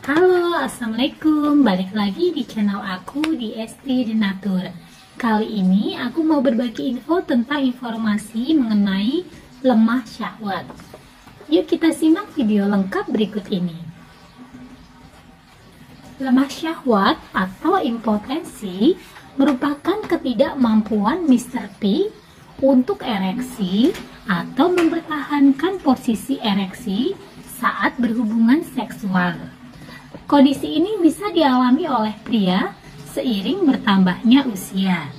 Halo, assalamualaikum. Balik lagi di channel aku di Esti Denatur. Kali ini aku mau berbagi info tentang informasi mengenai lemah syahwat. Yuk kita simak video lengkap berikut ini. Lemah syahwat atau impotensi merupakan ketidakmampuan Mr. P untuk ereksi atau mempertahankan posisi ereksi saat berhubungan seksual. Kondisi ini bisa dialami oleh pria seiring bertambahnya usia.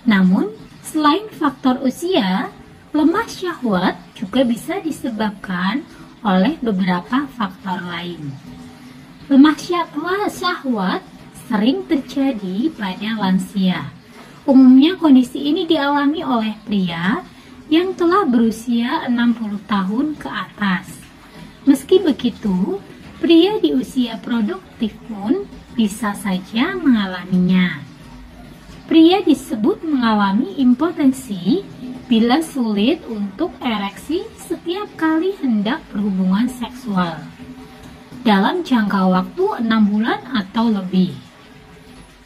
Namun, selain faktor usia, lemah syahwat juga bisa disebabkan oleh beberapa faktor lain. Lemah syahwat sering terjadi pada lansia. Umumnya kondisi ini dialami oleh pria yang telah berusia 60 tahun ke atas. Meski begitu, pria di usia produktif pun bisa saja mengalaminya. Pria disebut mengalami impotensi bila sulit untuk ereksi setiap kali hendak berhubungan seksual dalam jangka waktu 6 bulan atau lebih.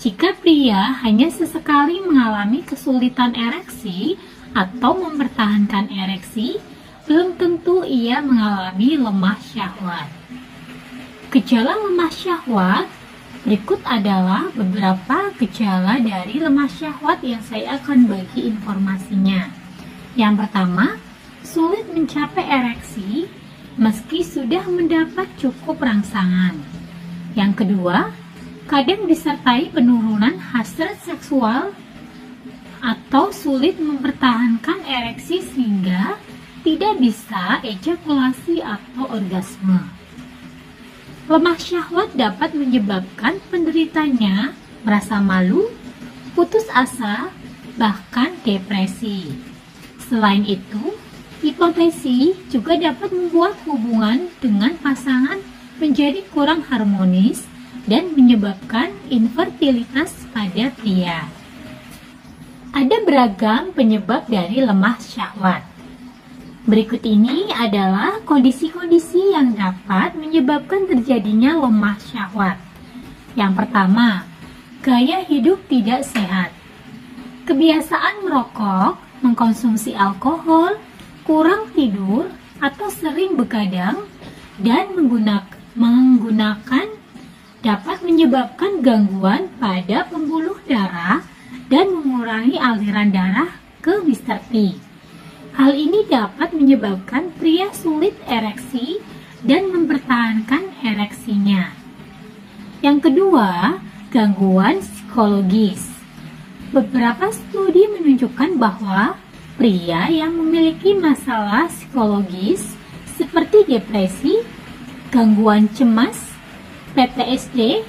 Jika pria hanya sesekali mengalami kesulitan ereksi atau mempertahankan ereksi, belum tentu ia mengalami lemah syahwat. Gejala lemah syahwat berikut adalah beberapa gejala dari lemah syahwat yang saya akan bagi informasinya. Yang pertama, sulit mencapai ereksi meski sudah mendapat cukup rangsangan. Yang kedua, kadang disertai penurunan hasrat seksual atau sulit mempertahankan ereksi sehingga tidak bisa ejakulasi atau orgasme. Lemah syahwat dapat menyebabkan penderitanya merasa malu, putus asa, bahkan depresi. Selain itu, impotensi juga dapat membuat hubungan dengan pasangan menjadi kurang harmonis dan menyebabkan infertilitas pada pria. Ada beragam penyebab dari lemah syahwat. Berikut ini adalah kondisi-kondisi yang dapat menyebabkan terjadinya lemah syahwat. Yang pertama, gaya hidup tidak sehat. Kebiasaan merokok, mengkonsumsi alkohol, kurang tidur, atau sering begadang, dan menggunakan dapat menyebabkan gangguan pada pembuluh darah dan mengurangi aliran darah ke Mr. P. Hal ini dapat menyebabkan pria sulit ereksi dan mempertahankan ereksinya. Yang kedua, gangguan psikologis. Beberapa studi menunjukkan bahwa pria yang memiliki masalah psikologis seperti depresi, gangguan cemas, PTSD,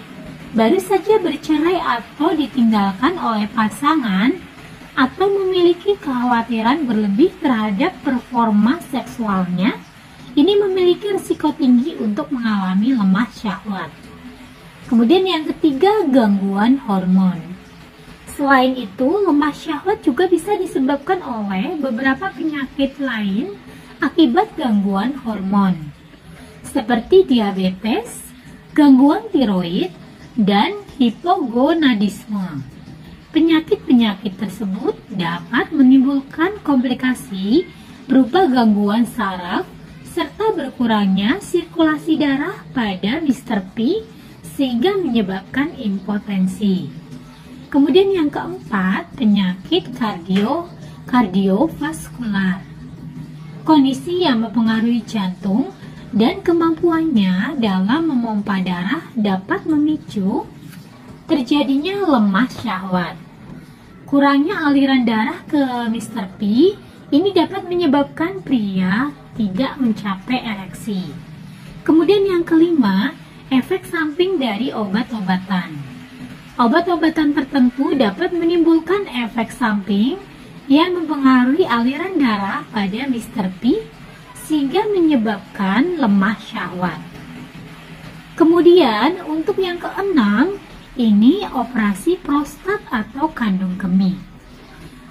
baru saja bercerai atau ditinggalkan oleh pasangan, atau memiliki kekhawatiran berlebih terhadap performa seksualnya, ini memiliki risiko tinggi untuk mengalami lemah syahwat. Kemudian yang ketiga, gangguan hormon. Selain itu, lemah syahwat juga bisa disebabkan oleh beberapa penyakit lain akibat gangguan hormon, seperti diabetes, gangguan tiroid, dan hipogonadisme. Penyakit-penyakit tersebut dapat menimbulkan komplikasi berupa gangguan saraf serta berkurangnya sirkulasi darah pada Mr. P sehingga menyebabkan impotensi. Kemudian yang keempat, penyakit kardiovaskular. Kondisi yang mempengaruhi jantung dan kemampuannya dalam memompa darah dapat memicu terjadinya lemah syahwat. Kurangnya aliran darah ke Mr. P ini dapat menyebabkan pria tidak mencapai ereksi. Kemudian yang kelima, efek samping dari obat-obatan. Obat-obatan tertentu dapat menimbulkan efek samping yang mempengaruhi aliran darah pada Mr. P sehingga menyebabkan lemah syahwat. Kemudian untuk yang keenam, ini operasi prostat atau kandung kemih.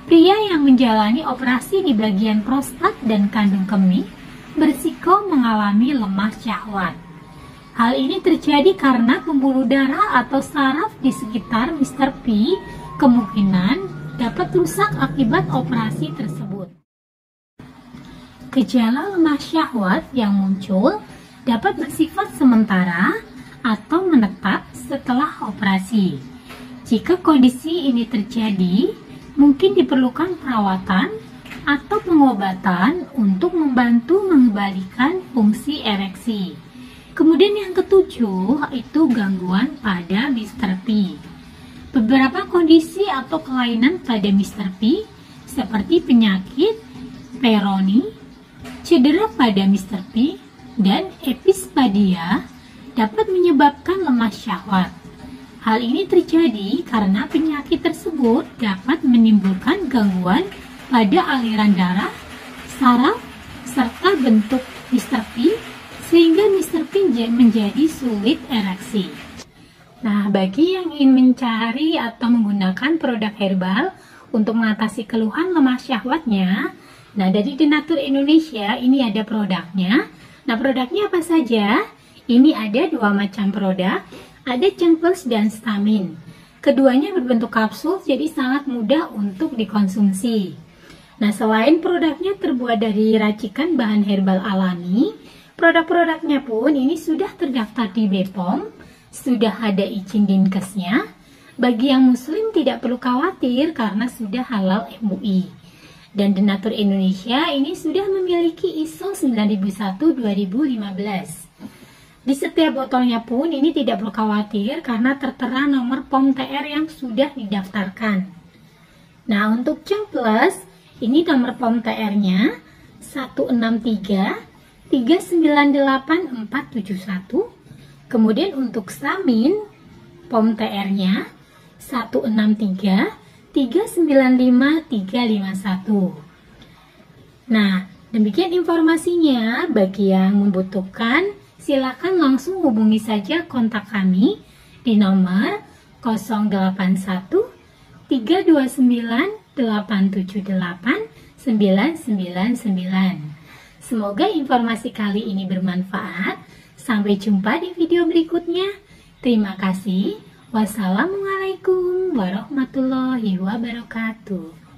Pria yang menjalani operasi di bagian prostat dan kandung kemih berisiko mengalami lemah syahwat. Hal ini terjadi karena pembuluh darah atau saraf di sekitar Mr. P kemungkinan dapat rusak akibat operasi tersebut. Gejala lemah syahwat yang muncul dapat bersifat sementara atau menetap setelah operasi. Jika kondisi ini terjadi, mungkin diperlukan perawatan atau pengobatan untuk membantu mengembalikan fungsi ereksi. Kemudian yang ketujuh itu gangguan pada Mr. P. Beberapa kondisi atau kelainan pada Mr. P seperti penyakit Peyronie, cedera pada Mr. P, dan epispadia dapat menyebabkan lemah syahwat. Hal ini terjadi karena penyakit tersebut dapat menimbulkan gangguan pada aliran darah, saraf, serta bentuk Mr. P sehingga Mr. P menjadi sulit ereksi. Nah, bagi yang ingin mencari atau menggunakan produk herbal untuk mengatasi keluhan lemah syahwatnya, nah dari Denatur Indonesia ini ada produknya. Nah, produknya apa saja? Ini ada dua macam produk, ada Cengplus dan Stamin. Keduanya berbentuk kapsul, jadi sangat mudah untuk dikonsumsi. Nah, selain produknya terbuat dari racikan bahan herbal alami, produk-produknya pun ini sudah terdaftar di BPOM, sudah ada izin Dinkesnya. Bagi yang muslim tidak perlu khawatir karena sudah halal MUI. Dan Denatur Indonesia ini sudah memiliki ISO 9001-2015. Di setiap botolnya pun ini tidak perlu khawatir karena tertera nomor POM TR yang sudah didaftarkan. Nah, untuk Cengplus, ini nomor POM TR-nya 163 398-471. Kemudian untuk Stamin, POM TR-nya 163-395-351. Nah, demikian informasinya. Bagi yang membutuhkan, silakan langsung hubungi saja kontak kami di nomor 081 329 878 999. Semoga informasi kali ini bermanfaat. Sampai jumpa di video berikutnya. Terima kasih. Wassalamualaikum warahmatullahi wabarakatuh.